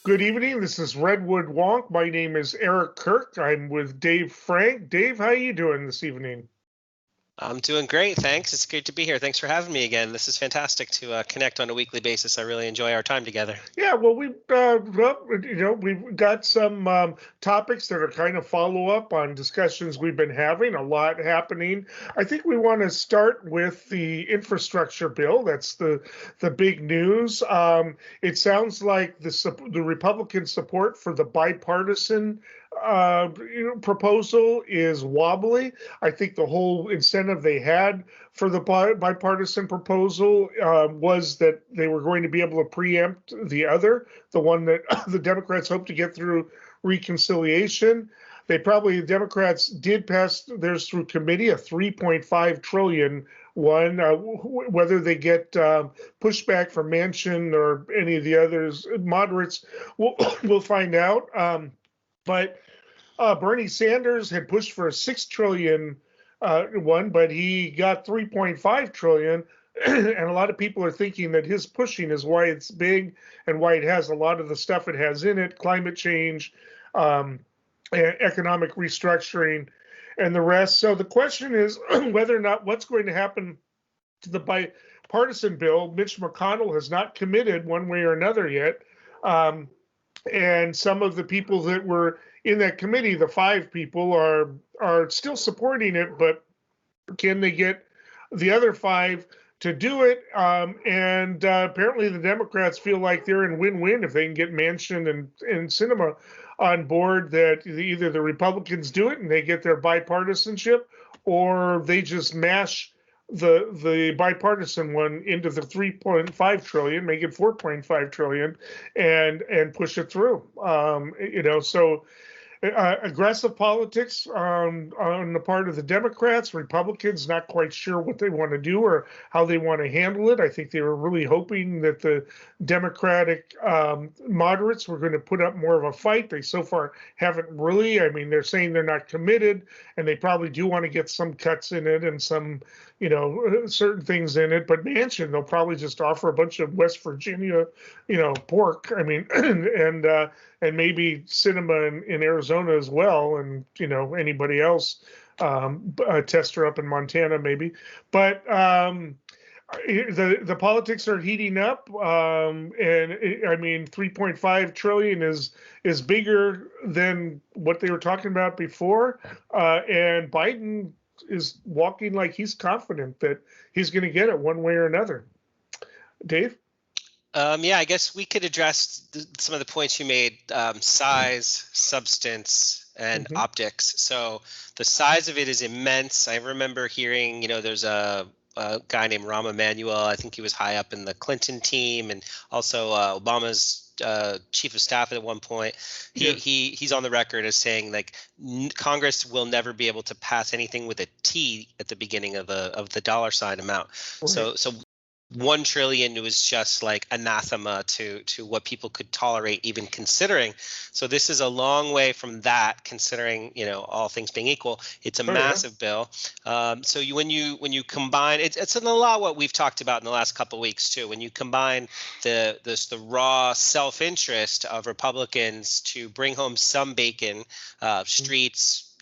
Good evening. This is Redwood Wonk. My name is Eric Kirk. I'm with Dave Frank. Dave, how you doing this evening? I'm doing great, thanks. It's great to be here. Thanks for having me again. This is fantastic to connect on a weekly basis. I really enjoy our time together. Yeah, well, we've got some topics that are kind of follow up on discussions we've been having. A lot happening. I think we want to start with the infrastructure bill. That's the big news. It sounds like the Republican support for the bipartisan proposal is wobbly. I think the whole incentive they had for the bipartisan proposal was that they were going to be able to preempt the one that the Democrats hope to get through reconciliation. The Democrats did pass theirs through committee, a 3.5 trillion one. Whether they get pushback from Manchin or any of the others, moderates, we'll find out. But Bernie Sanders had pushed for a 6 trillion one, but he got 3.5 trillion. And a lot of people are thinking that his pushing is why it's big and why it has a lot of the stuff it has in it: climate change, economic restructuring, and the rest. So the question is whether or not what's going to happen to the bipartisan bill. Mitch McConnell has not committed one way or another yet. And some of the people that were in that committee, the 5 people, are still supporting it, but can they get the other 5 to do it? And apparently the Democrats feel like they're in win-win if they can get Manchin and Sinema on board, that either the Republicans do it and they get their bipartisanship, or they just mash the bipartisan one into the 3.5 trillion, make it 4.5 trillion, and push it through. So aggressive politics on the part of the Democrats. Republicans not quite sure what they want to do or how they want to handle it. I think they were really hoping that the Democratic moderates were going to put up more of a fight. They so far haven't really. I mean, they're saying they're not committed, and they probably do want to get some cuts in it and some, certain things in it. But Manchin, they'll probably just offer a bunch of West Virginia, pork. I mean, and maybe Sinema in Arizona as well, and anybody else, Tester up in Montana maybe. But the politics are heating up, and 3.5 trillion is bigger than what they were talking about before, and Biden is walking like he's confident that he's going to get it one way or another. Dave? I guess we could address some of the points you made: size, substance, and optics. So the size of it is immense. I remember hearing, there's a guy named Rahm Emanuel. I think he was high up in the Clinton team, and also Obama's chief of staff at one point. He's on the record as saying, like, Congress will never be able to pass anything with a T at the beginning of the dollar sign amount. Right. So 1 trillion was just like anathema to what people could tolerate even considering. So this is a long way from that, considering, all things being equal. It's a massive bill. So when you combine, it's a lot what we've talked about in the last couple of weeks too. When you combine the raw self-interest of Republicans to bring home some bacon, streets,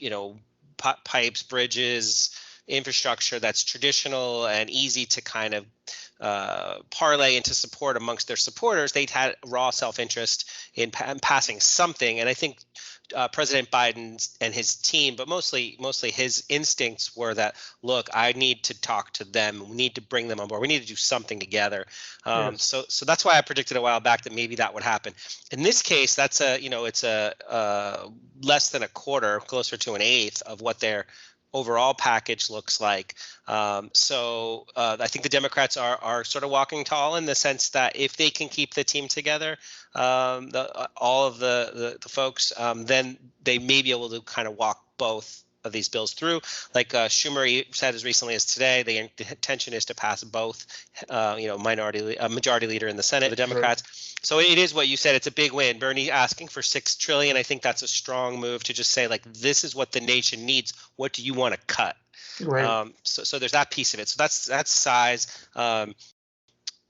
pipes, bridges, infrastructure that's traditional and easy to kind of parlay into support amongst their supporters, they'd had raw self-interest in passing something. And I think President Biden and his team, but mostly his instincts were that, look, I need to talk to them. We need to bring them on board. We need to do something together. Yes. So that's why I predicted a while back that maybe that would happen. In this case, that's it's a less than a quarter, closer to an eighth of what their overall package looks like. So I think the Democrats are sort of walking tall in the sense that if they can keep the team together, all of the folks, then they may be able to kind of walk both of these bills through. Like Schumer said as recently as today, the intention is to pass both, majority leader in the Senate, the Democrats. Right. So it is what you said. It's a big win. Bernie asking for $6 trillion. I think that's a strong move to just say, like, this is what the nation needs. What do you want to cut? Right. So there's that piece of it. So that's size.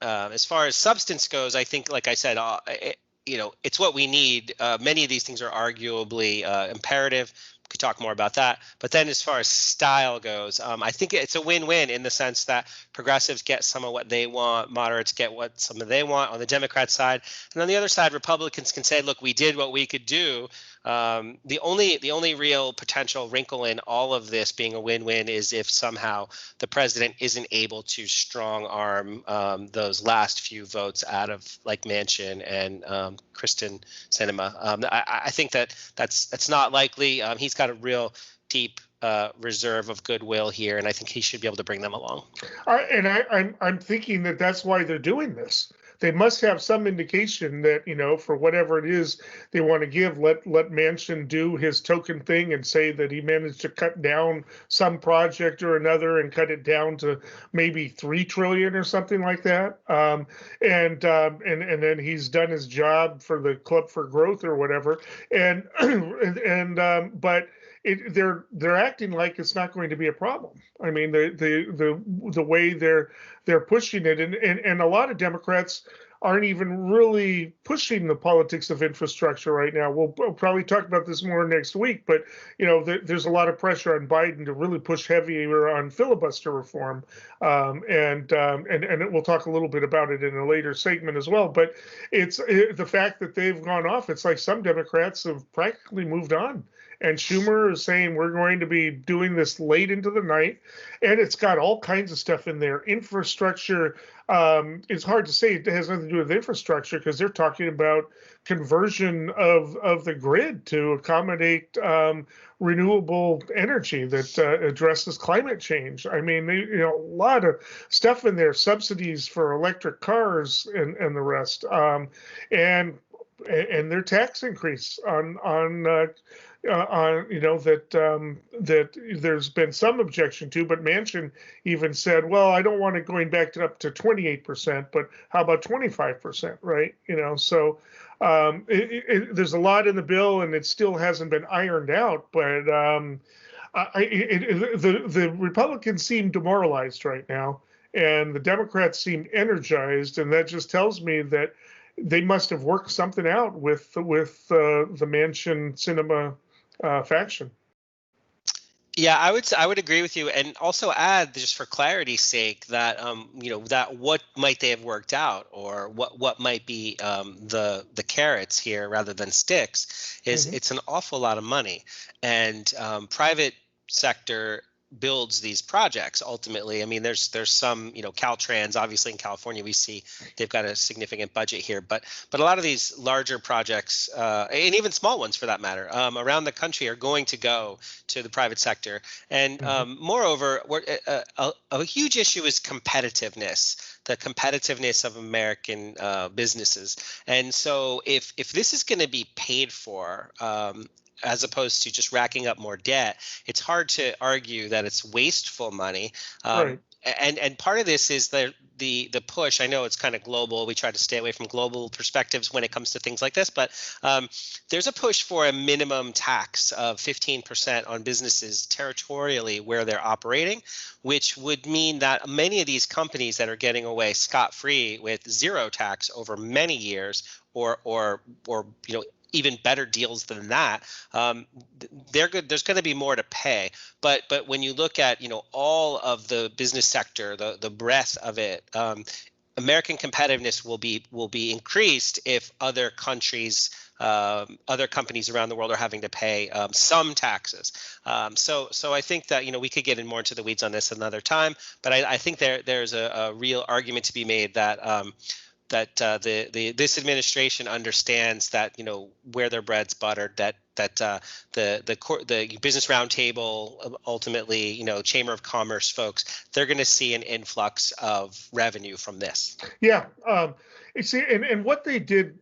As far as substance goes, I think, like I said, it's what we need. Many of these things are arguably imperative. We could talk more about that. But then as far as style goes, I think it's a win-win in the sense that progressives get some of what they want, moderates get what some of they want on the Democrat side. And on the other side, Republicans can say, look, we did what we could do. The only real potential wrinkle in all of this being a win-win is if somehow the president isn't able to strong arm those last few votes out of like Manchin and Kristen Sinema. I think that's not likely. He's got a real deep reserve of goodwill here, and I think he should be able to bring them along. I'm thinking that that's why they're doing this. They must have some indication that, for whatever it is they want to give, let Manchin do his token thing and say that he managed to cut down some project or another and cut it down to maybe $3 trillion or something like that. And then he's done his job for the Club for Growth or whatever. But they're acting like it's not going to be a problem. I mean, the way they're pushing it, and a lot of Democrats aren't even really pushing the politics of infrastructure right now. We'll probably talk about this more next week, but there's a lot of pressure on Biden to really push heavier on filibuster reform, and we'll talk a little bit about it in a later segment as well. But it's the fact that they've gone off. It's like some Democrats have practically moved on. And Schumer is saying we're going to be doing this late into the night, and it's got all kinds of stuff in there. Infrastructure, it's hard to say it has nothing to do with infrastructure because they're talking about conversion of the grid to accommodate renewable energy that addresses climate change. I mean, a lot of stuff in there, subsidies for electric cars and the rest, and their tax increase that there's been some objection to, but Manchin even said, well, I don't want it going back up to 28%, but how about 25%, right? So there's a lot in the bill, and it still hasn't been ironed out. But the Republicans seem demoralized right now, and the Democrats seem energized, and that just tells me that they must have worked something out with the Manchin-Sinema faction. Yeah, I would agree with you, and also add, just for clarity's sake, that that what might they have worked out, or what might be the carrots here rather than sticks, is it's an awful lot of money, and private sector builds these projects ultimately. I mean, there's some, Caltrans, obviously in California, we see they've got a significant budget here, but a lot of these larger projects, and even small ones for that matter, around the country are going to go to the private sector. And moreover, a huge issue is competitiveness, the competitiveness of American businesses. And so if this is going to be paid for, as opposed to just racking up more debt, it's hard to argue that it's wasteful money. Right. And part of this is the push. I know it's kind of global. We try to stay away from global perspectives when it comes to things like this, but there's a push for a minimum tax of 15% on businesses territorially where they're operating, which would mean that many of these companies that are getting away scot-free with zero tax over many years, or even better deals than that, they're good. There's going to be more to pay. But when you look at all of the business sector, the breadth of it, American competitiveness will be increased if other countries, other companies around the world are having to pay some taxes. So I think that we could get in more into the weeds on this another time. But I think there's a real argument to be made that this administration understands that where their bread's buttered, that the Business Roundtable, ultimately Chamber of Commerce folks, they're going to see an influx of revenue from this. Yeah, and what they did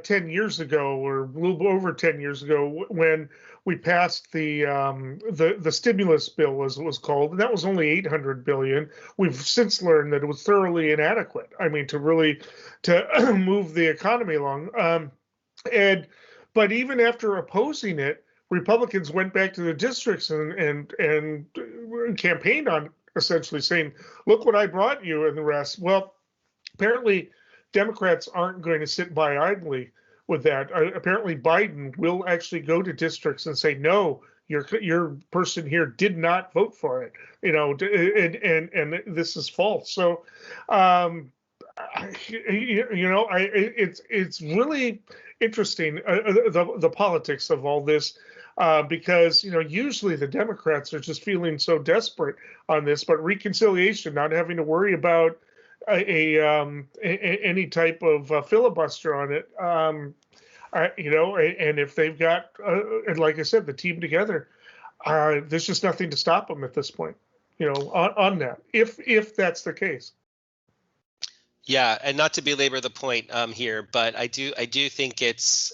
10 years ago, or a little over 10 years ago, when we passed the stimulus bill, as it was called, and that was only $800 billion. We've since learned that it was thoroughly inadequate. I mean, to move the economy along. But even after opposing it, Republicans went back to the districts and campaigned on essentially saying, "Look what I brought you," and the rest. Well, apparently Democrats aren't going to sit by idly with that. Apparently, Biden will actually go to districts and say, no, your person here did not vote for it, and this is false. So, it's really interesting, the politics of all this. Because usually the Democrats are just feeling so desperate on this, but reconciliation, not having to worry about any type of filibuster on it, and if they've got, and like I said, the team together, there's just nothing to stop them at this point, on that, if that's the case. Yeah, and not to belabor the point here, but I do think it's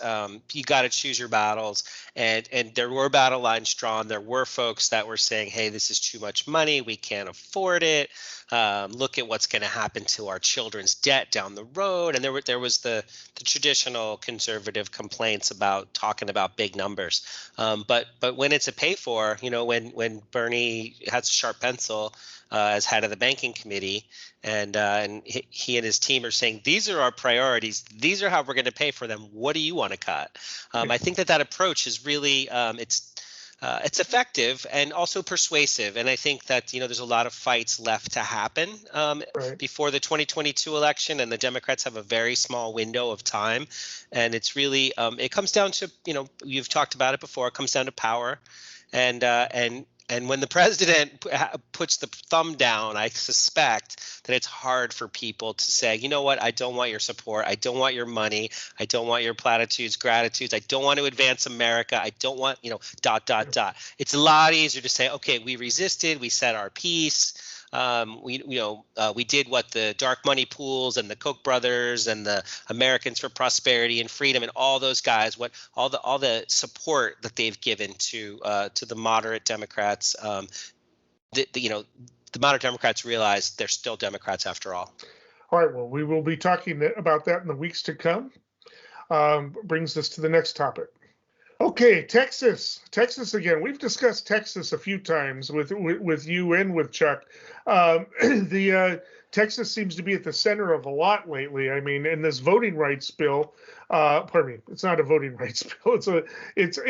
you got to choose your battles, and there were battle lines drawn. There were folks that were saying, "Hey, this is too much money. We can't afford it. Look at what's going to happen to our children's debt down the road." And there was the traditional conservative complaints about talking about big numbers. But when it's a pay for, when Bernie has a sharp pencil as head of the banking committee, and he and his team are saying, these are our priorities, these are how we're going to pay for them, what do you want to cut? I think that approach is really it's effective and also persuasive, and I think that there's a lot of fights left to happen before the 2022 election, and the Democrats have a very small window of time, and it's really it comes down to, you've talked about it before, it comes down to power, and when the president puts the thumb down, I suspect that it's hard for people to say, you know what, I don't want your support. I don't want your money. I don't want your platitudes, gratitudes. I don't want to advance America. I don't want, It's a lot easier to say, okay, we resisted. We said our piece. We did what the dark money pools and the Koch brothers and the Americans for Prosperity and Freedom and all those guys, all the support that they've given to the moderate Democrats. The moderate Democrats realize they're still Democrats after all. All right. Well, we will be talking about that in the weeks to come. Brings us to the next topic. Okay, Texas again. We've discussed Texas a few times with you and with Chuck. Texas seems to be at the center of a lot lately. I mean, in this voting rights bill, pardon me, it's not a voting rights bill. It's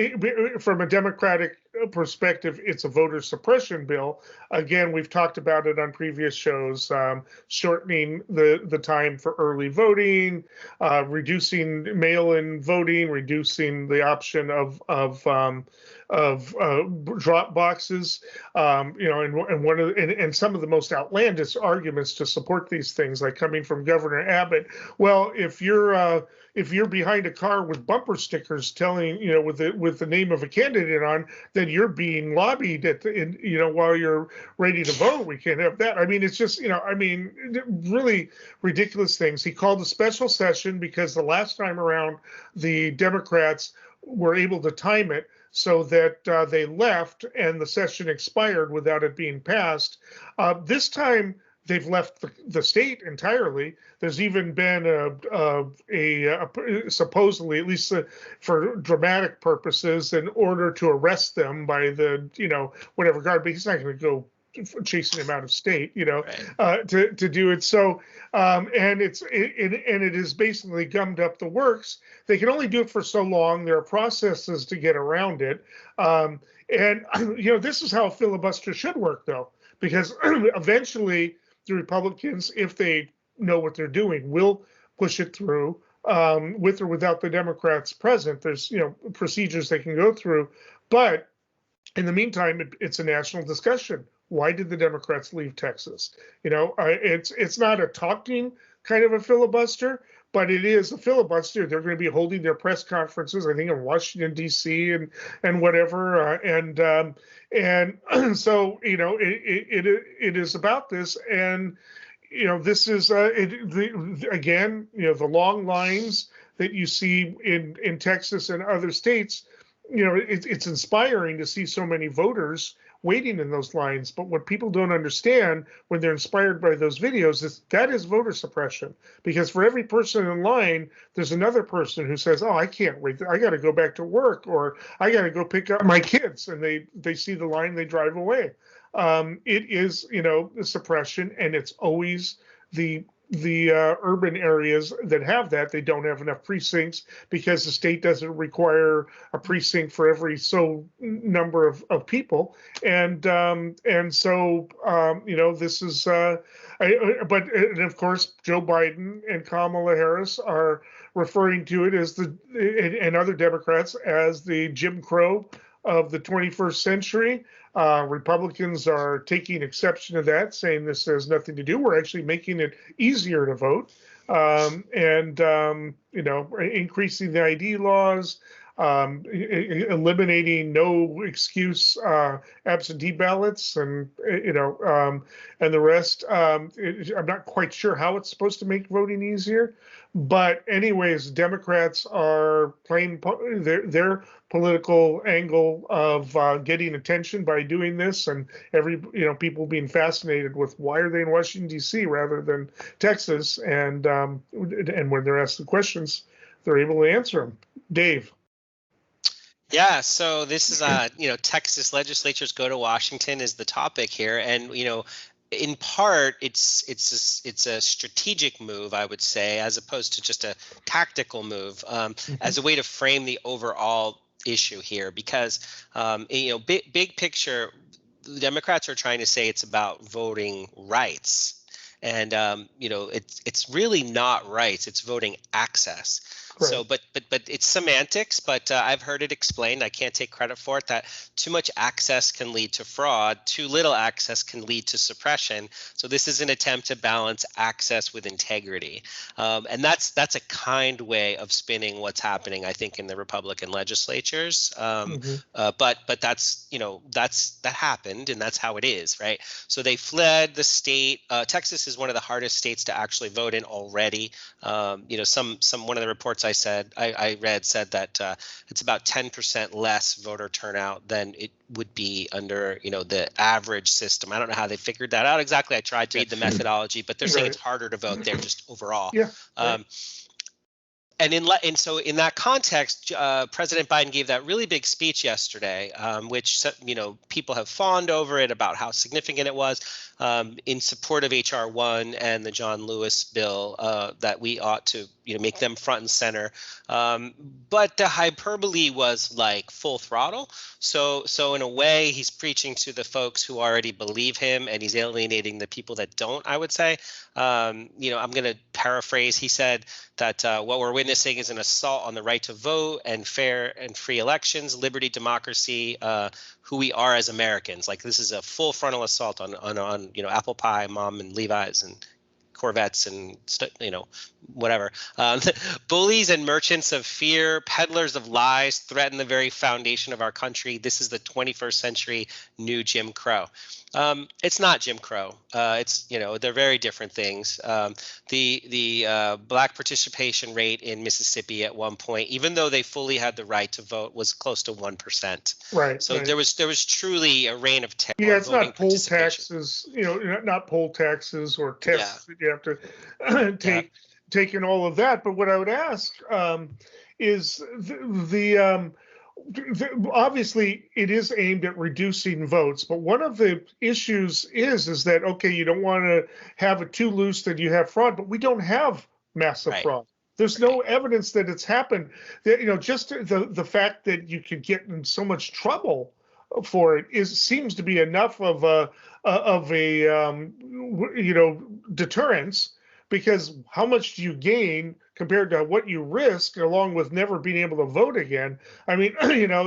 from a Democratic perspective, it's a voter suppression bill. Again, we've talked about it on previous shows, shortening the time for early voting, reducing mail-in voting, reducing the option of drop boxes, and some of the most outlandish arguments to support these things, like coming from Governor Abbott. Well, if you're behind a car with bumper stickers telling, with the name of a candidate on, then you're being lobbied while you're ready to vote. We can't have that. I mean, it's just, really ridiculous things. He called a special session because the last time around, the Democrats were able to time it so that they left and the session expired without it being passed. This time, they've left the state entirely. There's even been a supposedly, at least for dramatic purposes, an order to arrest them by the, whatever guard, but he's not going to go chasing him out of state, to do it. So, and it is basically gummed up the works. They can only do it for so long. There are processes to get around it. This is how a filibuster should work, though, because eventually the Republicans, if they know what they're doing, will push it through, with or without the Democrats present. There's, procedures they can go through. But in the meantime, it's a national discussion. Why did the Democrats leave Texas? It's not a talking kind of a filibuster, but it is a filibuster. They're going to be holding their press conferences, I think, in Washington, D.C. and whatever. So, it is about this. And, this is, again, the long lines that you see in Texas and other states. It's inspiring to see so many voters waiting in those lines. But what people don't understand when they're inspired by those videos is that is voter suppression. Because for every person in line, there's another person who says, oh, I can't wait. I got to go back to work, or I got to go pick up my kids. And they see the line, they drive away. It is, suppression, and it's always the the urban areas that have that, they don't have enough precincts because the state doesn't require a precinct for every so number of people, and so this is but and of course Joe Biden and Kamala Harris are referring to it as and other Democrats as the Jim Crow of the 21st century. Republicans are taking exception to that, saying this has nothing to do. We're actually making it easier to vote, increasing the ID laws, eliminating no excuse absentee ballots, and and the rest. I'm not quite sure how it's supposed to make voting easier, but anyways, Democrats are playing their political angle of getting attention by doing this, and people being fascinated with why are they in Washington D.C. rather than Texas, and when they're asked the questions, they're able to answer them. Dave. Yeah, so this is Texas legislatures go to Washington is the topic here, and in part it's a strategic move, I would say, as opposed to just a tactical move, as a way to frame the overall issue here, because big picture, the Democrats are trying to say it's about voting rights. And it's really not rights; it's voting access. Right. So, but it's semantics. But I've heard it explained. I can't take credit for it. That too much access can lead to fraud. Too little access can lead to suppression. So this is an attempt to balance access with integrity, and that's a kind way of spinning what's happening, I think, in the Republican legislatures. But that happened, and that's how it is, right? So they fled the state. Texas is one of the hardest states to actually vote in already. One of the reports I read said that it's about 10% less voter turnout than it would be under the average system. I don't know how they figured that out exactly. I tried to read the methodology, but they're saying it's harder to vote there just overall. Yeah. Right. And so in that context, President Biden gave that really big speech yesterday, which people have fawned over it about how significant it was, in support of H.R. 1 and the John Lewis bill, that we ought to make them front and center. But the hyperbole was like full throttle. So in a way, he's preaching to the folks who already believe him, and he's alienating the people that don't, I would say. I'm going to paraphrase. He said that what we're witnessing is an assault on the right to vote and fair and free elections, liberty, democracy, who we are as Americans. Like, this is a full frontal assault on apple pie, mom and Levi's and Corvettes and whatever. Bullies and merchants of fear, peddlers of lies threaten the very foundation of our country. This is the 21st century new Jim Crow. It's not Jim Crow. They're very different things. The black participation rate in Mississippi at one point, even though they fully had the right to vote, was close to 1%. Right. So there was truly a reign of terror. Yeah, it's not poll taxes. Not poll taxes or tests that you have to take in all of that. But what I would ask is obviously it is aimed at reducing votes, but one of the issues is that, okay, you don't want to have it too loose that you have fraud, but we don't have massive fraud. There's no evidence that it's happened. That, just the fact that you could get in so much trouble for it seems to be enough of a deterrence, because how much do you gain compared to what you risk, along with never being able to vote again? I mean,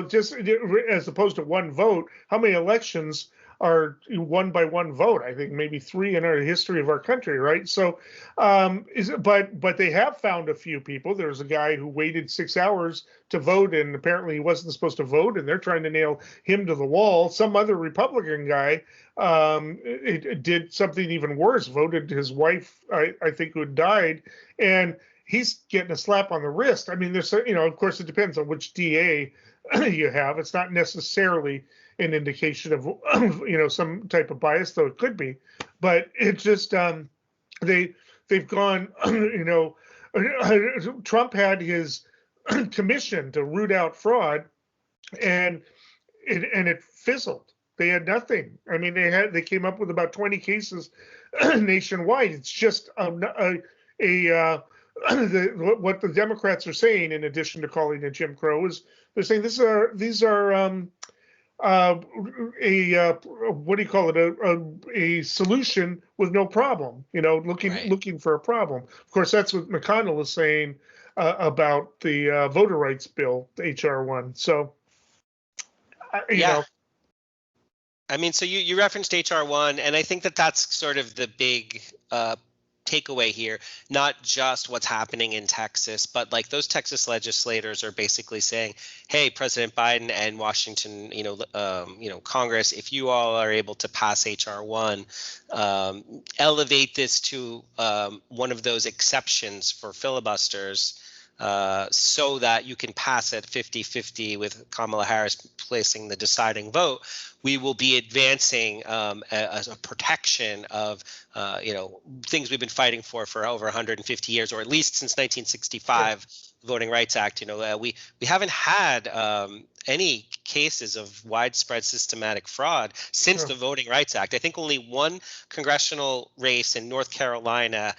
just as opposed to one vote, how many elections are won by one vote? I think maybe 3 in our history of our country, right? So, but they have found a few people. There's a guy who waited 6 hours to vote, and apparently he wasn't supposed to vote, and they're trying to nail him to the wall. Some other Republican guy it did something even worse, voted his wife, I think, who had died, and he's getting a slap on the wrist. I mean, there's, of course, it depends on which DA you have. It's not necessarily an indication of, some type of bias, though it could be. But it's just they've gone, Trump had his commission to root out fraud, and it fizzled. They had nothing. I mean, they came up with about 20 cases nationwide. It's just what the Democrats are saying, in addition to calling it Jim Crow, is they're saying these are what do you call it? A solution with no problem. Right. Looking for a problem. Of course, that's what McConnell is saying about the voter rights bill, HR1. So, Yeah. I mean, so you referenced HR1, and I think that that's sort of the big takeaway here, not just what's happening in Texas, but like those Texas legislators are basically saying, hey, President Biden and Washington, Congress, if you all are able to pass HR1, elevate this to one of those exceptions for filibusters, so that you can pass it 50-50 with Kamala Harris placing the deciding vote, we will be advancing as a protection of things we've been fighting for over 150 years, or at least since 1965, Voting Rights Act. We haven't had any cases of widespread systematic fraud since the Voting Rights Act. I think only one congressional race in North Carolina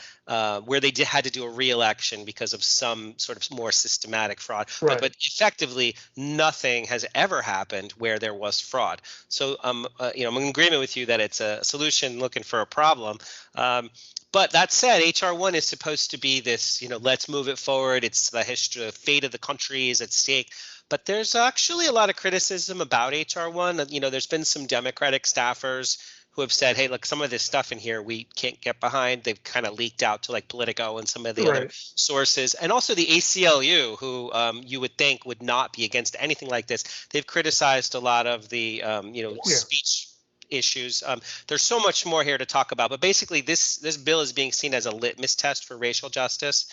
where they had to do a re-election because of some sort of more systematic fraud. Right. But effectively, nothing has ever happened where there was fraud. So I'm in agreement with you that it's a solution looking for a problem. But that said, HR1 is supposed to be this, let's move it forward. It's the history, the fate of the country is at stake. But there's actually a lot of criticism about HR1. There's been some Democratic staffers who have said, hey, look, some of this stuff in here we can't get behind. They've kind of leaked out to like Politico and some of the other sources. And also the ACLU, who you would think would not be against anything like this. They've criticized a lot of the, speech issues. There's so much more here to talk about, but basically this bill is being seen as a litmus test for racial justice.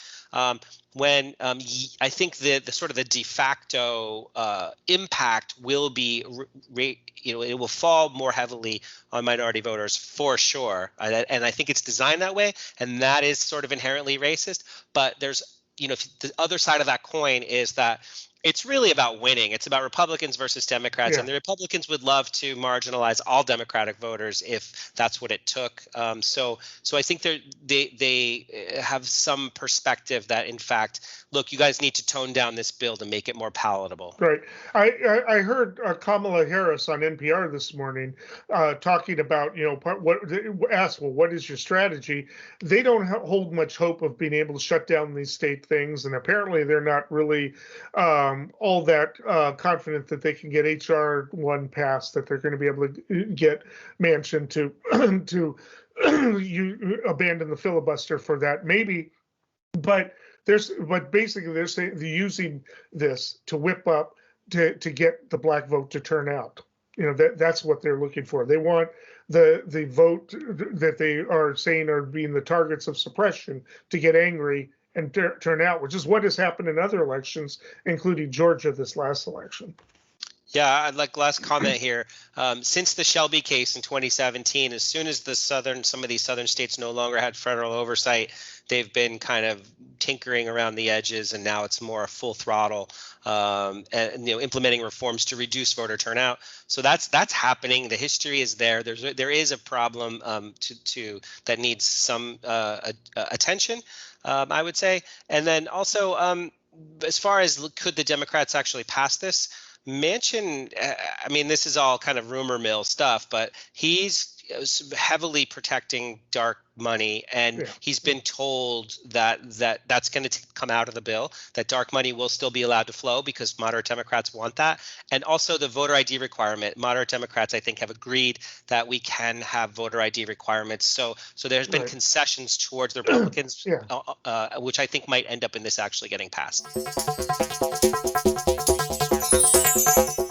When I think the sort of the de facto impact will be, it will fall more heavily on minority voters for sure. And I think it's designed that way, and that is sort of inherently racist. But there's, the other side of that coin is that it's really about winning. It's about Republicans versus Democrats, and the Republicans would love to marginalize all Democratic voters if that's what it took. So I think they have some perspective that, in fact, look, you guys need to tone down this bill to make it more palatable. Right. I heard Kamala Harris on NPR this morning talking about, what is your strategy? They don't hold much hope of being able to shut down these state things, and apparently they're not really all that confident that they can get HR1 passed, that they're going to be able to get Manchin to abandon the filibuster for that, maybe. But basically they're saying they're using this to whip up to get the black vote to turn out. That's what they're looking for. They want the vote that they are saying are being the targets of suppression to get angry and turn out, which is what has happened in other elections, including Georgia this last election. Yeah, I'd like last comment here. Since the Shelby case in 2017, as soon as some of these southern states no longer had federal oversight, they've been kind of tinkering around the edges, and now it's more a full throttle, and implementing reforms to reduce voter turnout. So that's happening. The history is there. There is a problem that needs some attention, I would say. And then also, as far as could the Democrats actually pass this? Manchin, I mean, this is all kind of rumor mill stuff, but he's heavily protecting dark money, and he's been told that's going to come out of the bill, that dark money will still be allowed to flow because moderate Democrats want that. And also the voter ID requirement. Moderate Democrats, I think, have agreed that we can have voter ID requirements. So there's been concessions towards the Republicans, which I think might end up in this actually getting passed.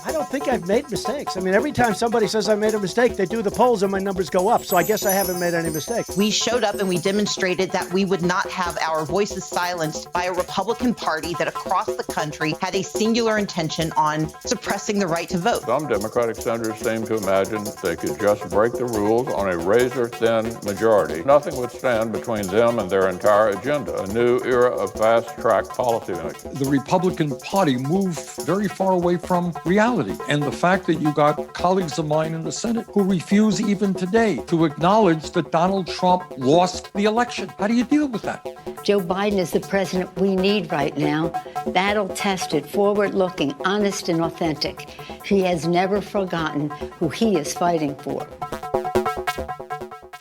I don't think I've made mistakes. I mean, every time somebody says I made a mistake, they do the polls and my numbers go up. So I guess I haven't made any mistakes. We showed up and we demonstrated that we would not have our voices silenced by a Republican Party that across the country had a singular intention on suppressing the right to vote. Some Democratic senators seem to imagine they could just break the rules on a razor-thin majority. Nothing would stand between them and their entire agenda, a new era of fast-track policymaking. The Republican Party moved very far away from reality. And the fact that you got colleagues of mine in the Senate who refuse even today to acknowledge that Donald Trump lost the election. How do you deal with that? Joe Biden is the president we need right now. Battle-tested, forward-looking, honest and authentic. He has never forgotten who he is fighting for.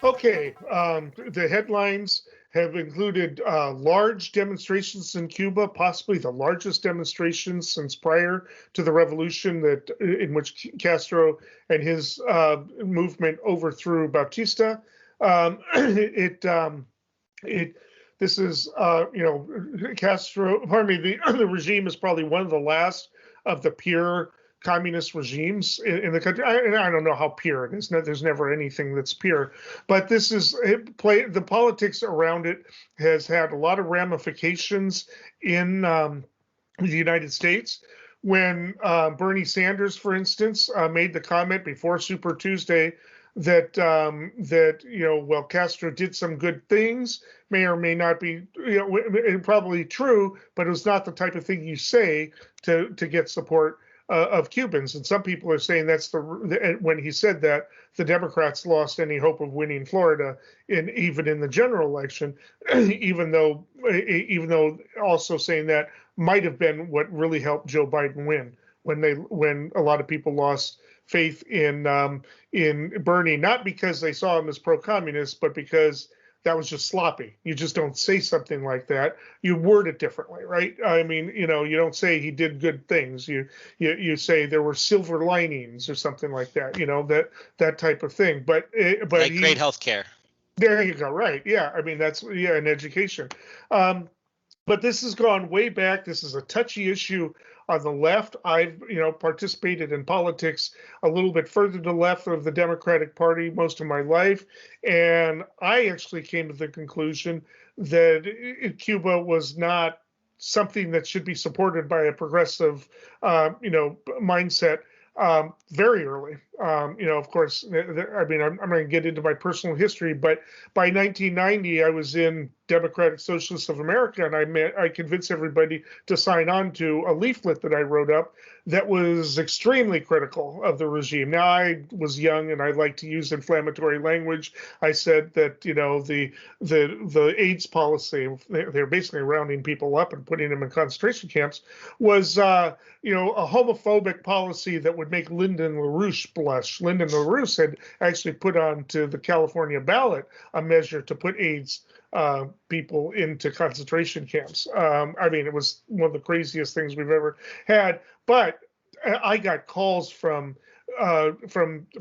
Okay, the headlines have included large demonstrations in Cuba, possibly the largest demonstrations since prior to the revolution in which Castro and his movement overthrew Bautista. This is, Castro, the regime is probably one of the last of the pure communist regimes in the country. I don't know how pure it is. There's never anything that's pure, but this is the politics around it has had a lot of ramifications in the United States. When Bernie Sanders, for instance, made the comment before Super Tuesday that Castro did some good things, may or may not be probably true, but it was not the type of thing you say to get support of Cubans. And some people are saying that's when he said that, the Democrats lost any hope of winning Florida even in the general election, even though also saying that might have been what really helped Joe Biden win when a lot of people lost faith in Bernie, not because they saw him as pro-communist, but because that was just sloppy. You just don't say something like that. You word it differently, right? I mean, you don't say he did good things. You say there were silver linings or something like that. That type of thing. But like great health care. There you go. Right. Yeah. I mean, that's an education. But this has gone way back. This is a touchy issue on the left. I've, participated in politics a little bit further to the left of the Democratic Party most of my life. And I actually came to the conclusion that Cuba was not something that should be supported by a progressive, mindset very early. Of course, I'm going to get into my personal history, but by 1990, I was in Democratic Socialists of America, and I convinced everybody to sign on to a leaflet that I wrote up that was extremely critical of the regime. Now, I was young and I like to use inflammatory language. I said that, the AIDS policy, they're basically rounding people up and putting them in concentration camps, was, a homophobic policy that would make Lyndon LaRouche blush. Lyndon LaRouche had actually put onto the California ballot a measure to put AIDS people into concentration camps. It was one of the craziest things we've ever had. But I got calls from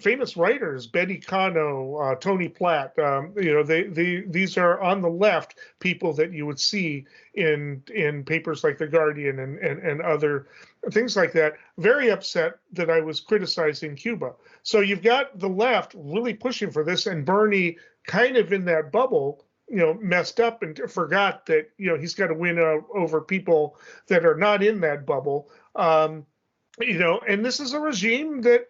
famous writers, Betty Cano, Tony Platt. These are on the left people that you would see in papers like The Guardian and other things like that, very upset that I was criticizing Cuba. So you've got the left really pushing for this, and Bernie kind of in that bubble, messed up and forgot that, he's got to win over people that are not in that bubble. And this is a regime that,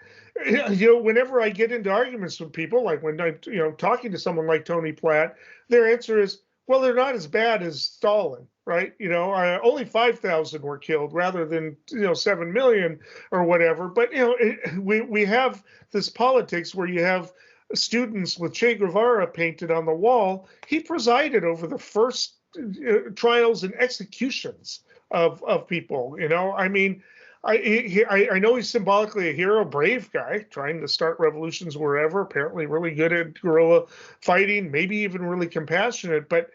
whenever I get into arguments with people, like when I'm, talking to someone like Tony Platt, their answer is, well, they're not as bad as Stalin, right? Only 5,000 were killed rather than, 7 million or whatever. But, we have this politics where you have students with Che Guevara painted on the wall. He presided over the first trials and executions of people. I know he's symbolically a hero, brave guy, trying to start revolutions wherever, apparently really good at guerrilla fighting, maybe even really compassionate. But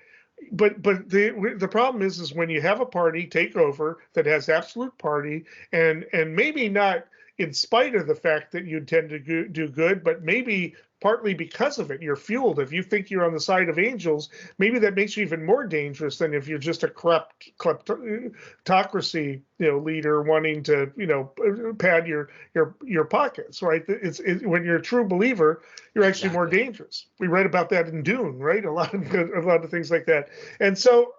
the problem is when you have a party take over that has absolute party and maybe not in spite of the fact that you tend to do good, but maybe partly because of it, you're fueled. If you think you're on the side of angels, maybe that makes you even more dangerous than if you're just a corrupt kleptocracy, leader wanting to, pad your pockets, right? It's when you're a true believer, you're actually more dangerous. We read about that in Dune, right? A lot of things like that. And so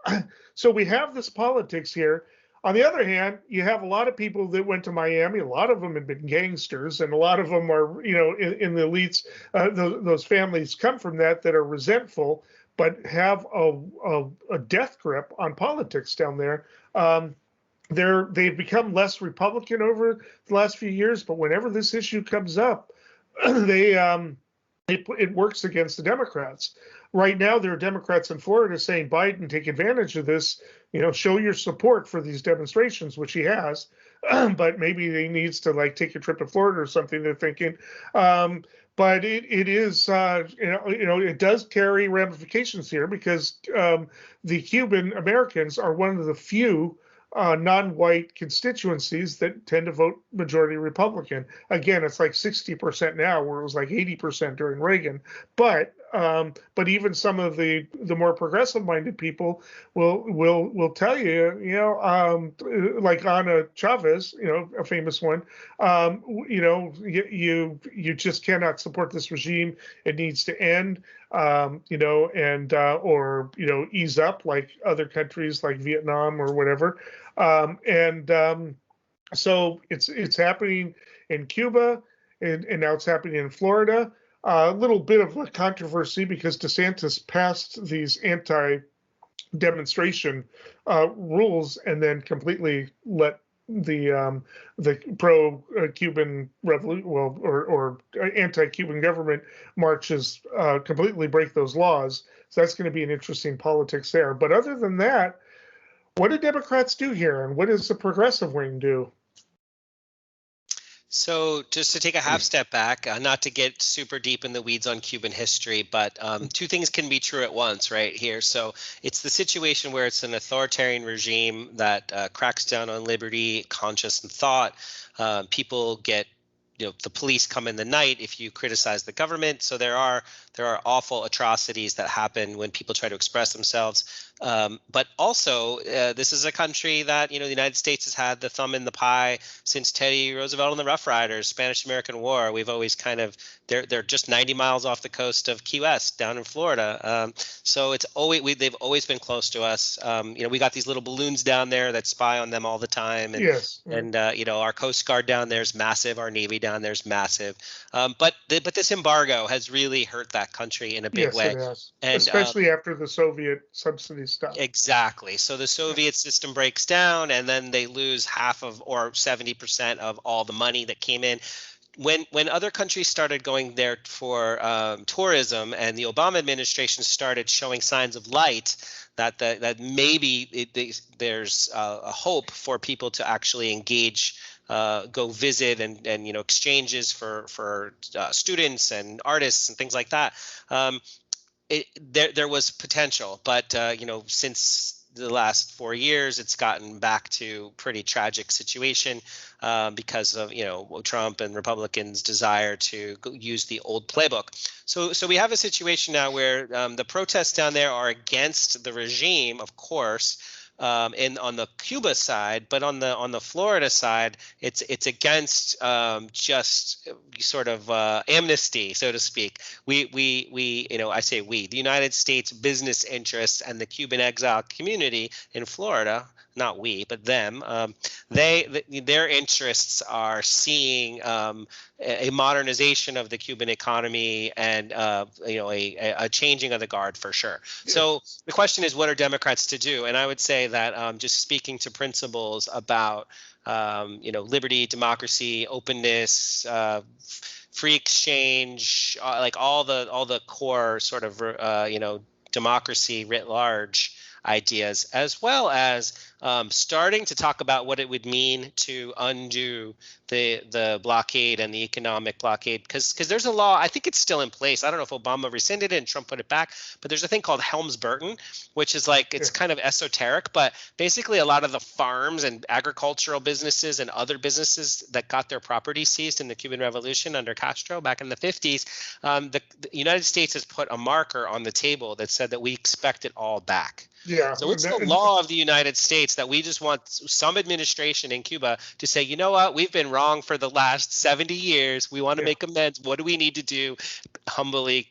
we have this politics here. On the other hand, you have a lot of people that went to Miami. A lot of them have been gangsters, and a lot of them are, in the elites. Those families come from that are resentful, but have a death grip on politics down there. they've become less Republican over the last few years, but whenever this issue comes up, it works against the Democrats. Right now, there are Democrats in Florida saying, Biden, take advantage of this, show your support for these demonstrations, which he has, but maybe he needs to take a trip to Florida or something, they're thinking. But it is, it does carry ramifications here because the Cuban Americans are one of the few non-white constituencies that tend to vote majority Republican. Again, it's like 60% now, where it was like 80% during Reagan. But even some of the more progressive-minded people will tell you, like Ana Chavez, a famous one, you just cannot support this regime. It needs to end. Or ease up like other countries like Vietnam or whatever. So it's happening in Cuba, and now it's happening in Florida. A little bit of a controversy because DeSantis passed these anti-demonstration rules and then completely let the pro-Cuban revolution, or anti-Cuban government marches completely break those laws. So that's going to be an interesting politics there. But other than that, what do Democrats do here, and what does the progressive wing do? So just to take a half step back, not to get super deep in the weeds on Cuban history, but two things can be true at once right here. So it's the situation where it's an authoritarian regime that cracks down on liberty, conscience, and thought. People get, the police come in the night if you criticize the government. So there are awful atrocities that happen when people try to express themselves. But also, this is a country that, the United States has had the thumb in the pie since Teddy Roosevelt and the Rough Riders, Spanish-American War. We've always they're just 90 miles off the coast of Key West down in Florida. So they've always been close to us. We got these little balloons down there that spy on them all the time. And, yes. And, our Coast Guard down there is massive. Our Navy down there is massive. But this embargo has really hurt that country in a big way. It has. And, especially after the Soviet subsidy stuff. Exactly. So the Soviet system breaks down, and then they lose half of, or 70% of, all the money that came in. When other countries started going there for tourism, and the Obama administration started showing signs of light, that maybe there's a hope for people to actually engage, go visit, and exchanges for students and artists and things like that. There was potential, but since the last 4 years, it's gotten back to pretty tragic situation because of Trump and Republicans' desire to use the old playbook. So we have a situation now where the protests down there are against the regime, of course, on the Cuba side, but on the Florida side, it's against just sort of amnesty, so to speak. I say we, the United States business interests and the Cuban exile community in Florida, not we, but them, their interests are seeing a modernization of the Cuban economy and a changing of the guard for sure. Yeah. So the question is, what are Democrats to do? And I would say that just speaking to principles about liberty, democracy, openness, free exchange, like all the core sort of democracy writ large ideas, as well as starting to talk about what it would mean to undo the blockade and the economic blockade, because there's a law, I think it's still in place. I don't know if Obama rescinded it and Trump put it back, but there's a thing called Helms-Burton, which is it's kind of esoteric, but basically a lot of the farms and agricultural businesses and other businesses that got their property seized in the Cuban Revolution under Castro back in the 50s, the United States has put a marker on the table that said that we expect it all back. Yeah. So it's the law of the United States that we just want some administration in Cuba to say, you know what, we've been wrong for the last 70 years. We want to make amends. What do we need to do? humbly,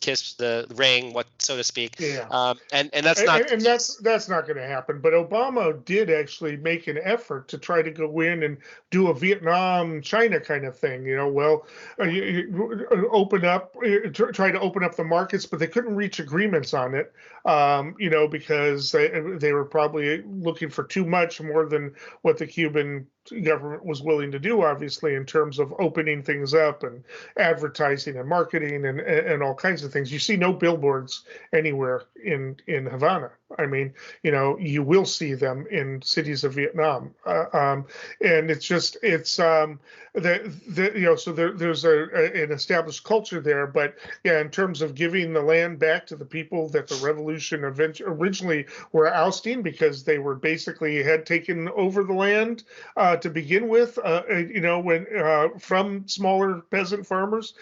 kiss the ring, what so to speak. Yeah. And that's not. And that's not going to happen. But Obama did actually make an effort to try to go in and do a Vietnam China kind of thing. Open up, try to open up the markets, but they couldn't reach agreements on it. Because they were probably looking for too much more than what the Cuban government was willing to do, obviously, in terms of opening things up and advertising and marketing and all kinds of things. You see no billboards anywhere in Havana. I mean, you will see them in cities of Vietnam, and there's an established culture there. But yeah, in terms of giving the land back to the people that the revolution originally were ousting, because they were basically had taken over the land to begin with, from smaller peasant farmers.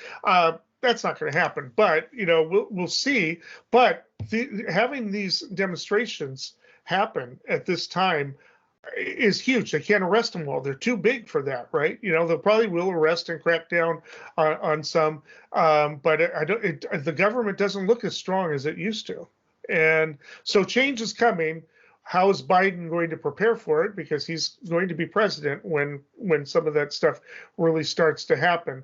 That's not going to happen, but we'll see. But having these demonstrations happen at this time is huge. They can't arrest them all; they're too big for that, right? They probably will arrest and crack down on some, but the government doesn't look as strong as it used to, and so change is coming. How is Biden going to prepare for it? Because he's going to be president when some of that stuff really starts to happen.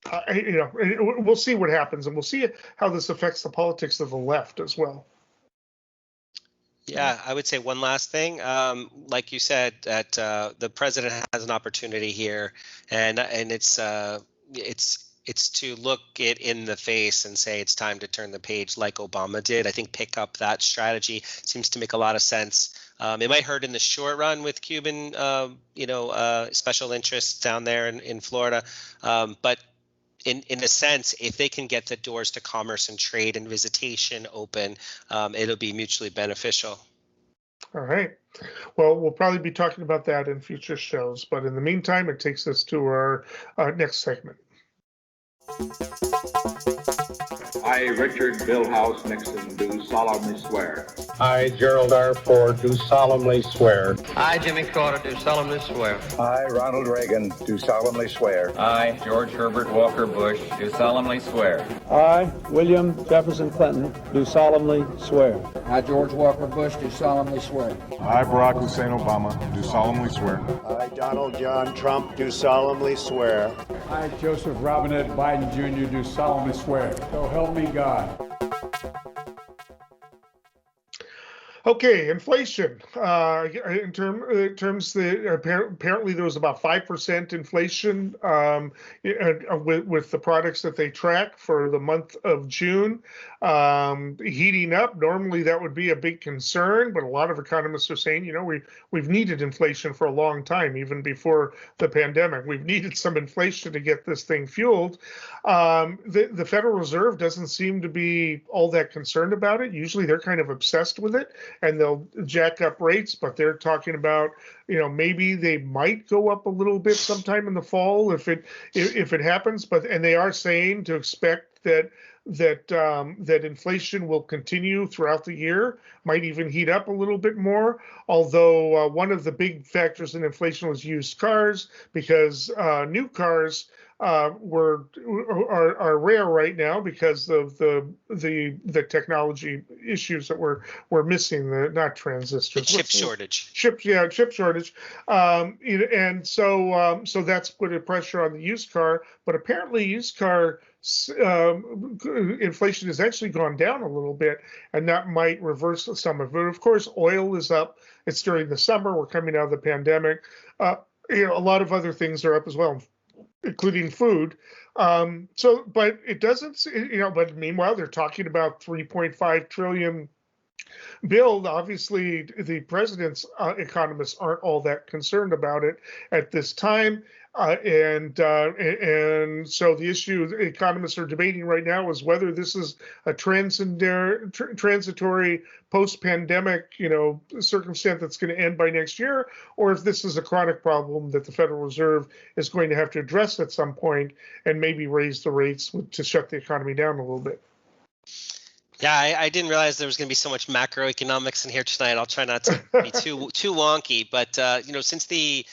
We'll see what happens, and we'll see how this affects the politics of the left as well. Yeah, I would say one last thing. Like you said, that the president has an opportunity here, and it's to look it in the face and say it's time to turn the page like Obama did. I think pick up that strategy seems to make a lot of sense. It might hurt in the short run with Cuban, special interests down there in Florida, but in a sense, if they can get the doors to commerce and trade and visitation open, it'll be mutually beneficial. All right. Well, we'll probably be talking about that in future shows, but in the meantime, it takes us to our next segment. I, Richard Billhouse Nixon, do solemnly swear. I, Gerald R. Ford, do solemnly swear. I, Jimmy Carter, do solemnly swear. I, Ronald Reagan, do solemnly swear. I, George Herbert Walker Bush, do solemnly swear. I, William Jefferson Clinton, do solemnly swear. I, George Walker Bush, do solemnly swear. I, Barack Hussein Obama, do solemnly swear. I, Donald John Trump, do solemnly swear. I, Joseph Robinette Biden Jr., do solemnly swear. So help me God. Okay, inflation. In terms, apparently there was about 5% inflation with the products that they track for the month of June. Heating up. Normally that would be a big concern, but a lot of economists are saying, we've needed inflation for a long time, even before the pandemic. We've needed some inflation to get this thing fueled. The Federal Reserve doesn't seem to be all that concerned about it. Usually they're kind of obsessed with it, and they'll jack up rates, but they're talking about, maybe they might go up a little bit sometime in the fall if it happens. And they are saying to expect that inflation will continue throughout the year, might even heat up a little bit more. Although one of the big factors in inflation was used cars, because new cars are rare right now because of the technology issues that we're missing, not transistors. The chip shortage. Chip shortage. And so that's put a pressure on the used car. But apparently used car inflation has actually gone down a little bit, and that might reverse some of it. Of course, oil is up. It's during the summer. We're coming out of the pandemic. A lot of other things are up as well, including food. But it doesn't, but meanwhile, they're talking about 3.5 trillion bill. Obviously, the president's economists aren't all that concerned about it at this time. And so the issue economists are debating right now is whether this is a transitory post-pandemic, circumstance that's going to end by next year, or if this is a chronic problem that the Federal Reserve is going to have to address at some point and maybe raise the rates to shut the economy down a little bit. Yeah, I didn't realize there was going to be so much macroeconomics in here tonight. I'll try not to be too wonky, but since the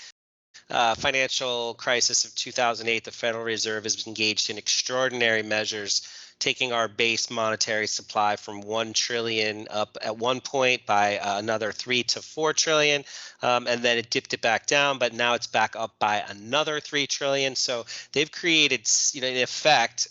financial crisis of 2008, the Federal Reserve has engaged in extraordinary measures, taking our base monetary supply from 1 trillion up at one point by another 3 to 4 trillion, and then it dipped it back down, but now it's back up by another 3 trillion. So they've created, in effect,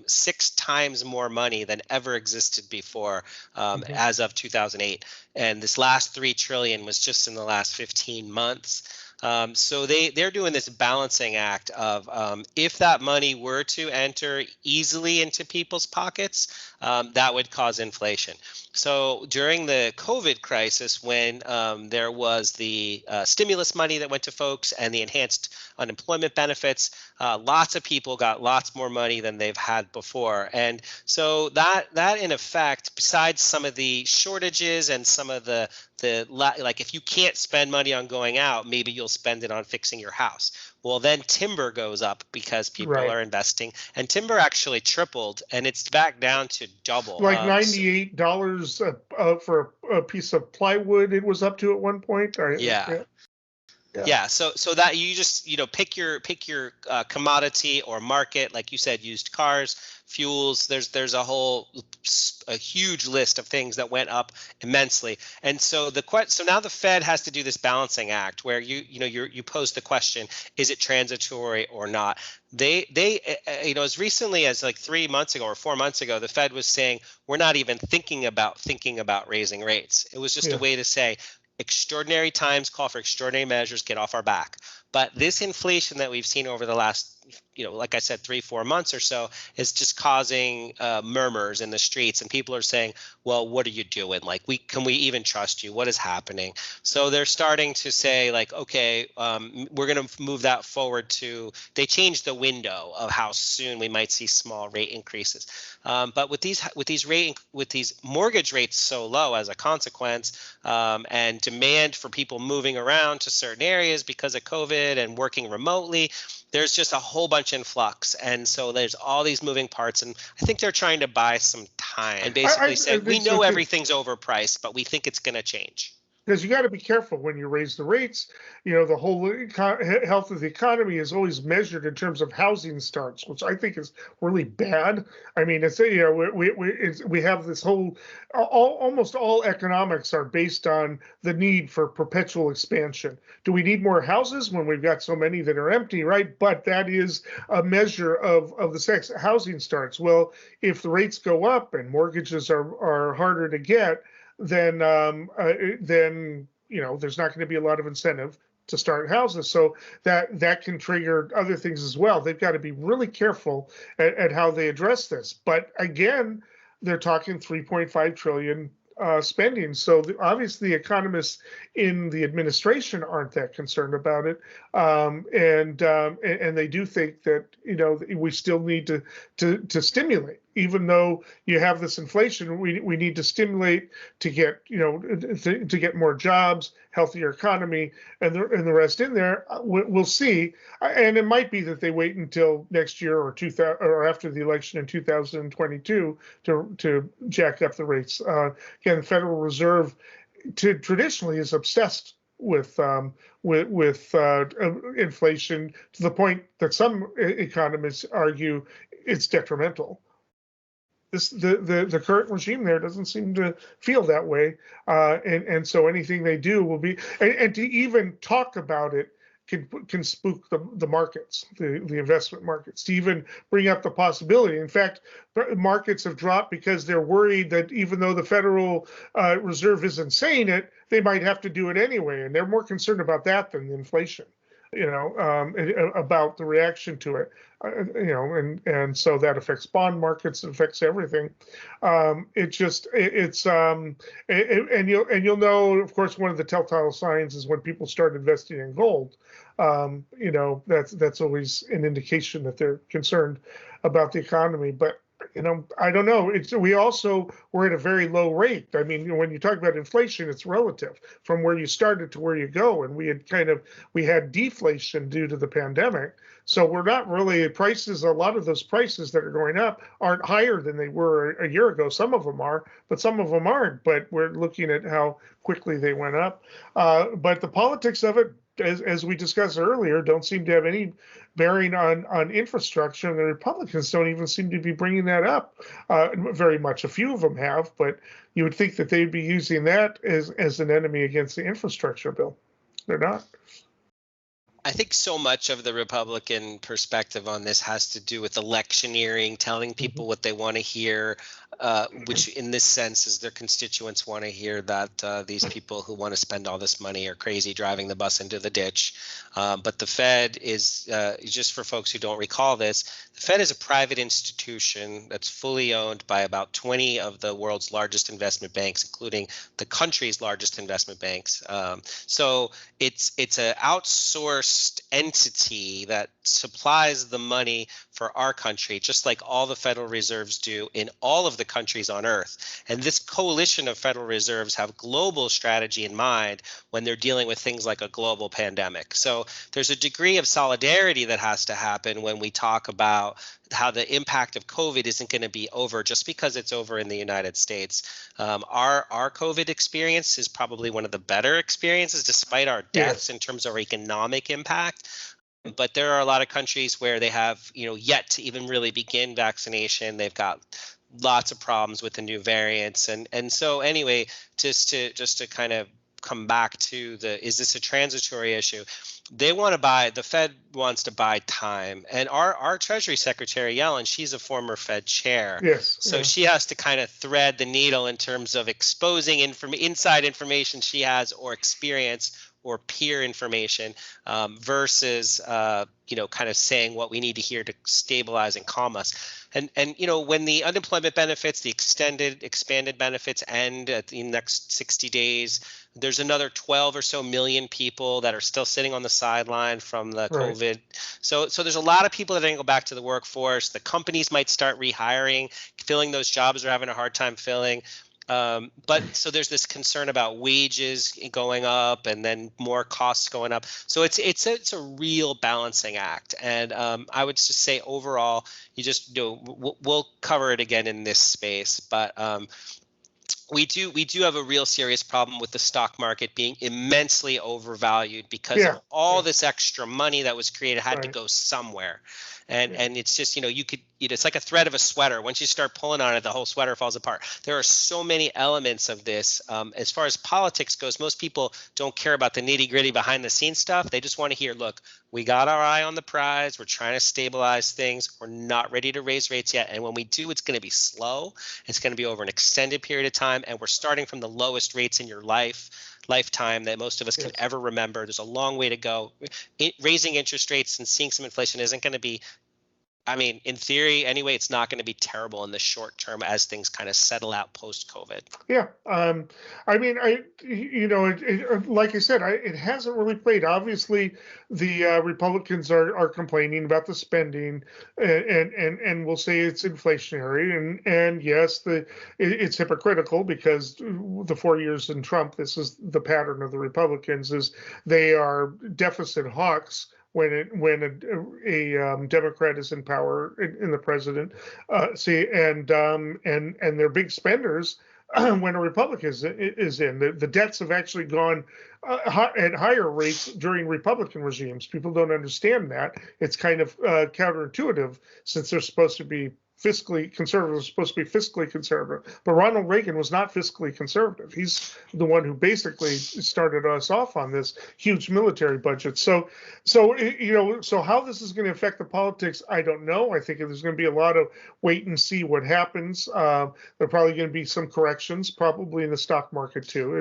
6 times more money than ever existed before as of 2008. And this last 3 trillion was just in the last 15 months. So they're doing this balancing act of if that money were to enter easily into people's pockets, that would cause inflation. So during the COVID crisis, when there was the stimulus money that went to folks and the enhanced unemployment benefits, lots of people got lots more money than they've had before. And so that in effect, besides some of the shortages and some of the like, if you can't spend money on going out, maybe you'll spend it on fixing your house. Well, then timber goes up because people are investing, and timber actually tripled, and it's back down to double. Like $98 for a piece of plywood, it was up to at one point. Yeah. So that you just pick your commodity or market, like you said, used cars, fuels. There's a huge list of things that went up immensely, and so now the Fed has to do this balancing act where you pose the question: is it transitory or not? They as recently as like 3 months ago or 4 months ago, the Fed was saying we're not even thinking about raising rates. It was just a way to say, extraordinary times call for extraordinary measures, get off our back. But this inflation that we've seen over the last, like I said, 3-4 months or so, is just causing murmurs in the streets, and people are saying, well, what are you doing? Like, can we even trust you? What is happening? So they're starting to say, like, okay, we're going to move that forward to, they changed the window of how soon we might see small rate increases. But with these mortgage rates so low as a consequence, and demand for people moving around to certain areas because of COVID and working remotely, there's just a whole bunch in flux. And so there's all these moving parts. And I think they're trying to buy some time and basically say, we know everything's overpriced, but we think it's going to change. Because you got to be careful when you raise the rates. The whole health of the economy is always measured in terms of housing starts, which I think is really bad. I mean, it's we have this whole almost all economics are based on the need for perpetual expansion. Do we need more houses when we've got so many that are empty, right? But that is a measure of the housing starts. Well, if the rates go up and mortgages are harder to get, then there's not going to be a lot of incentive to start houses. So that can trigger other things as well. They've got to be really careful at how they address this. But again, they're talking 3.5 trillion spending. So obviously the economists in the administration aren't that concerned about it. And they do think that, we still need to stimulate. Even though you have this inflation, we need to stimulate to get to get more jobs, healthier economy, and the rest in there. We'll see, and it might be that they wait until next year or after the election in 2022 to jack up the rates. Again, the Federal Reserve traditionally is obsessed with inflation to the point that some economists argue it's detrimental. The current regime there doesn't seem to feel that way, and so anything they do will be, and to even talk about it can spook the markets, the investment markets, to even bring up the possibility. In fact, markets have dropped because they're worried that even though the Federal Reserve isn't saying it, they might have to do it anyway, and they're more concerned about that than the inflation. About the reaction to it, and so that affects bond markets, it affects everything. And you'll know, of course, one of the telltale signs is when people start investing in gold. That's always an indication that they're concerned about the economy. But I don't know. We're at a very low rate. I mean, when you talk about inflation, it's relative from where you started to where you go. And we had deflation due to the pandemic. So we're not really prices. A lot of those prices that are going up aren't higher than they were a year ago. Some of them are, but some of them aren't. But we're looking at how quickly they went up. But the politics of it, as we discussed earlier, don't seem to have any bearing on infrastructure, and the Republicans don't even seem to be bringing that up very much. A few of them have, but you would think that they'd be using that as an enemy against the infrastructure bill. They're not. I think so much of the Republican perspective on this has to do with electioneering, telling people what they want to hear, which in this sense is their constituents want to hear that these people who want to spend all this money are crazy driving the bus into the ditch. But the Fed is, just for folks who don't recall this, the Fed is a private institution that's fully owned by about 20 of the world's largest investment banks, including the country's largest investment banks. So it's an outsourced entity that supplies the money for our country, just like all the Federal Reserves do in all of the countries on Earth. And this coalition of Federal Reserves have global strategy in mind when they're dealing with things like a global pandemic. So there's a degree of solidarity that has to happen when we talk about how the impact of COVID isn't going to be over just because it's over in the United States. Our COVID experience is probably one of the better experiences, despite our deaths in terms of our economic impact. But there are a lot of countries where they have, yet to even really begin vaccination. They've got lots of problems with the new variants, and so anyway, just to kind of come back to is this a transitory issue? The Fed wants to buy time. And our Treasury Secretary Yellen, she's a former Fed chair. Yes. So she has to kind of thread the needle in terms of exposing inside information she has or experience or peer information versus, kind of saying what we need to hear to stabilize and calm us. And when the unemployment benefits, the expanded benefits end at the next 60 days, there's another 12 or so million people that are still sitting on the sideline from the COVID. So there's a lot of people that didn't go back to the workforce. The companies might start rehiring, filling those jobs they're having a hard time filling. But so there's this concern about wages going up and then more costs going up. So it's a real balancing act. And I would just say overall, we'll cover it again in this space, but we do have a real serious problem with the stock market being immensely overvalued because of all this extra money that was created had to go somewhere. And it's just, it's like a thread of a sweater. Once you start pulling on it, the whole sweater falls apart. There are so many elements of this. As far as politics goes, most people don't care about the nitty gritty behind the scenes stuff. They just want to hear, look, we got our eye on the prize. We're trying to stabilize things. We're not ready to raise rates yet. And when we do, it's going to be slow. It's going to be over an extended period of time. And we're starting from the lowest rates in your lifetime that most of us can ever remember. There's a long way to go. Raising interest rates and seeing some inflation isn't going to be, in theory anyway, it's not going to be terrible in the short term as things kind of settle out post-COVID. Yeah. Like I said, it hasn't really played. Obviously, the Republicans are complaining about the spending and will say it's inflationary. And yes, it's hypocritical because the 4 years in Trump, this is the pattern of the Republicans, is they are deficit hawks when a Democrat is in power in the president, and they're big spenders when a Republican is in. The debts have actually gone at higher rates during Republican regimes. People don't understand that. It's kind of counterintuitive since they're supposed to be fiscally conservative, supposed to be fiscally conservative. But Ronald Reagan was not fiscally conservative. He's the one who basically started us off on this huge military budget. So how this is going to affect the politics, I don't know. I think there's going to be a lot of wait and see what happens. There are probably going to be some corrections, probably in the stock market too.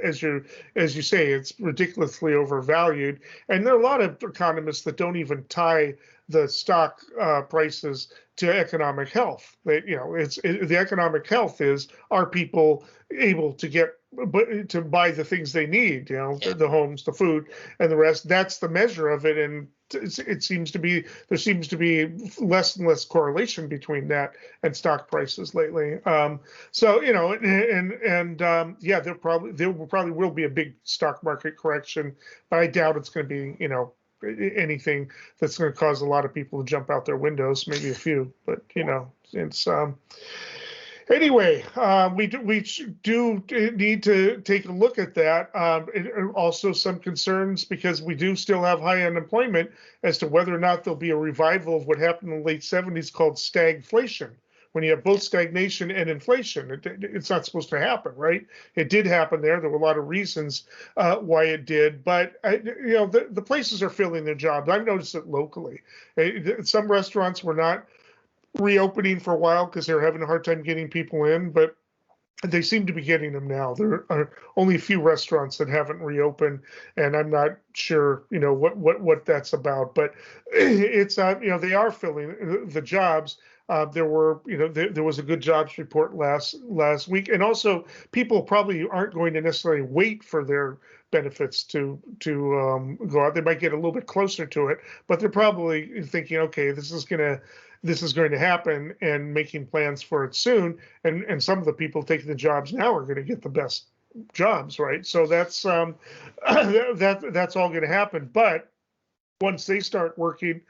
As you say, it's ridiculously overvalued. And there are a lot of economists that don't even tie the stock prices to economic health. The economic health is, are people able to buy the things they need, the homes, the food, and the rest. That's the measure of it. And there seems to be less and less correlation between that and stock prices lately. There probably will be a big stock market correction, but I doubt it's going to be, anything that's going to cause a lot of people to jump out their windows, maybe a few, but it's Anyway, we do need to take a look at that. And also some concerns because we do still have high unemployment as to whether or not there'll be a revival of what happened in the late 70s called stagflation. When you have both stagnation and inflation, it's not supposed to happen, right? It did happen there. There were a lot of reasons why it did, but the places are filling their jobs. I've noticed it locally. Some restaurants were not reopening for a while because they were having a hard time getting people in, but they seem to be getting them now. There are only a few restaurants that haven't reopened, and I'm not sure, what that's about. But it's they are filling the jobs. There was a good jobs report last week, and also people probably aren't going to necessarily wait for their benefits to go out. They might get a little bit closer to it, but they're probably thinking, okay, this is going to happen, and making plans for it soon. And some of the people taking the jobs now are going to get the best jobs, right? So that's that's all going to happen. But once they start working,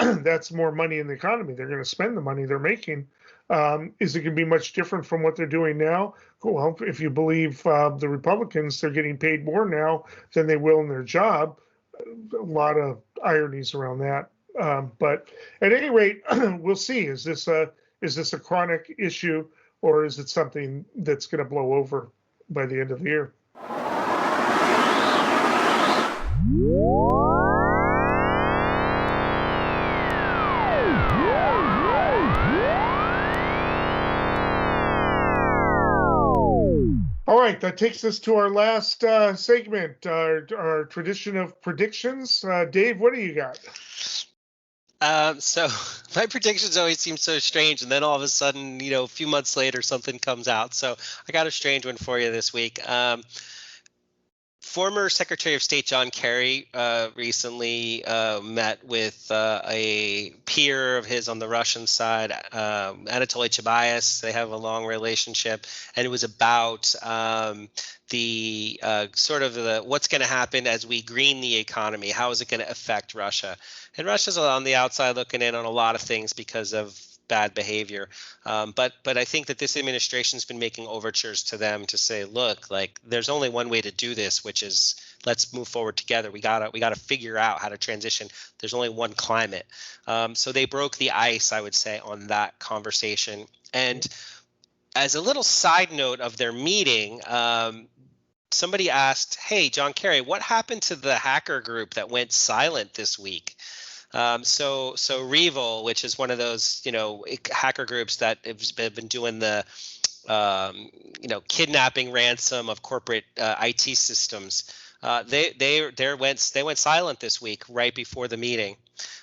that's more money in the economy. They're going to spend the money they're making. Is it going to be much different from what they're doing now? Well, if you believe the Republicans, they're getting paid more now than they will in their job. A lot of ironies around that. But at any rate, we'll see. Is this a chronic issue, or is it something that's going to blow over by the end of the year? All right, that takes us to our last segment, our tradition of predictions. Dave, what do you got? So my predictions always seem so strange, and then all of a sudden, a few months later, something comes out. So I got a strange one for you this week. Former Secretary of State John Kerry recently met with a peer of his on the Russian side, Anatoly Chubais. They have a long relationship, and it was about the what's going to happen as we green the economy. How is it going to affect Russia? And Russia's on the outside looking in on a lot of things because of bad behavior. But I think that this administration's been making overtures to them to say, look, like there's only one way to do this, which is let's move forward together. We gotta figure out how to transition. There's only one climate. So they broke the ice, I would say, on that conversation. And as a little side note of their meeting, somebody asked, hey, John Kerry, what happened to the hacker group that went silent this week? So Revil, which is one of those, hacker groups that have been doing the, kidnapping ransom of corporate IT systems. They went silent this week right before the meeting.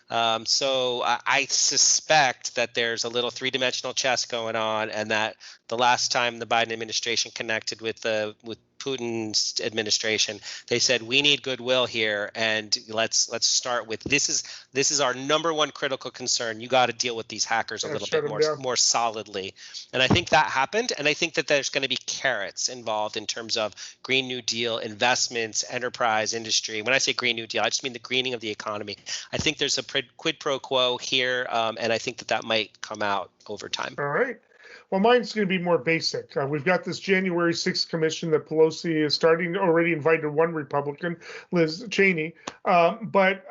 So I suspect that there's a little three-dimensional chess going on, and that the last time the Biden administration connected with Putin's administration, they said we need goodwill here, and let's start with this is our number one critical concern. You got to deal with these hackers a little bit more solidly, and I think that happened, and I think that there's going to be carrots involved in terms of Green New Deal investments, enterprise, industry. When I say Green New Deal, I just mean the greening of the economy. I think there's a quid pro quo here, and I think that might come out over time. All right. Well, mine's going to be more basic. We've got this January 6th commission that Pelosi is already invited one Republican, Liz Cheney. But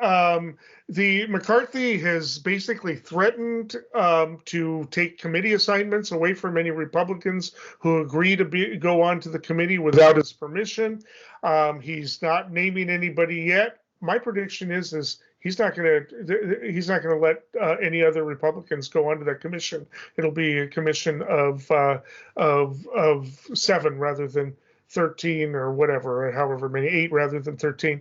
the McCarthy has basically threatened to take committee assignments away from any Republicans who agree to go on to the committee without his permission. He's not naming anybody yet. My prediction is he's not going to let any other Republicans go onto that commission. It'll be a commission of 7 rather than 13 or whatever, or however many, 8 rather than 13.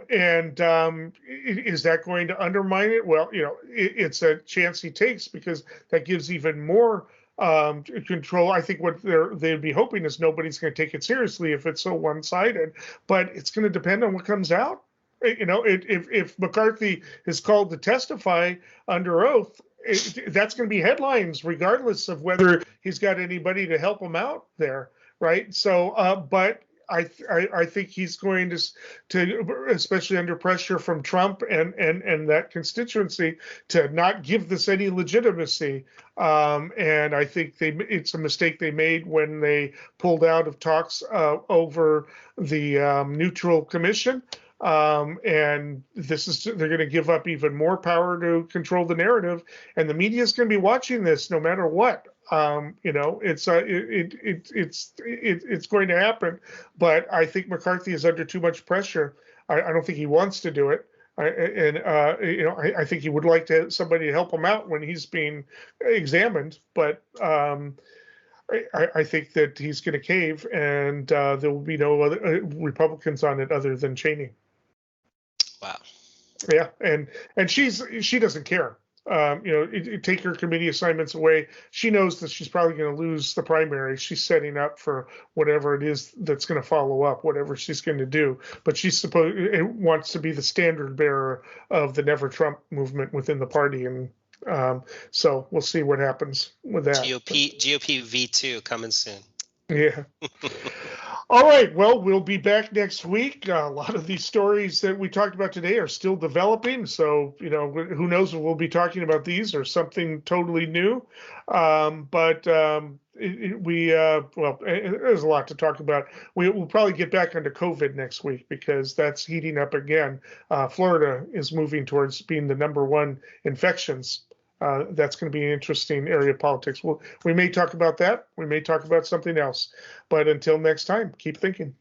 Is that going to undermine it? Well, it's a chance he takes because that gives even more control. I think what they'd be hoping is nobody's going to take it seriously if it's so one-sided, but it's going to depend on what comes out. If McCarthy is called to testify under oath, that's going to be headlines, regardless of whether he's got anybody to help him out there, right? So, but I think he's going to, especially under pressure from Trump and that constituency, to not give this any legitimacy. And I think it's a mistake they made when they pulled out of talks over the neutral commission. And they're going to give up even more power to control the narrative, and the media is going to be watching this no matter what. It's going to happen, but I think McCarthy is under too much pressure. I don't think he wants to do it. I think he would like to have somebody to help him out when he's being examined, but I think that he's going to cave, and there will be no other Republicans on it other than Cheney. Wow. Yeah, and she doesn't care. Take her committee assignments away. She knows that she's probably going to lose the primary. She's setting up for whatever it is that's going to follow up, whatever she's going to do. But wants to be the standard bearer of the Never Trump movement within the party, and so we'll see what happens with that. GOP V2 coming soon. Yeah. All right. Well, we'll be back next week. A lot of these stories that we talked about today are still developing. So, who knows if we'll be talking about these or something totally new. There's a lot to talk about. We'll probably get back onto COVID next week because that's heating up again. Florida is moving towards being the #1 infections. That's going to be an interesting area of politics. We may talk about that. We may talk about something else. But until next time, keep thinking.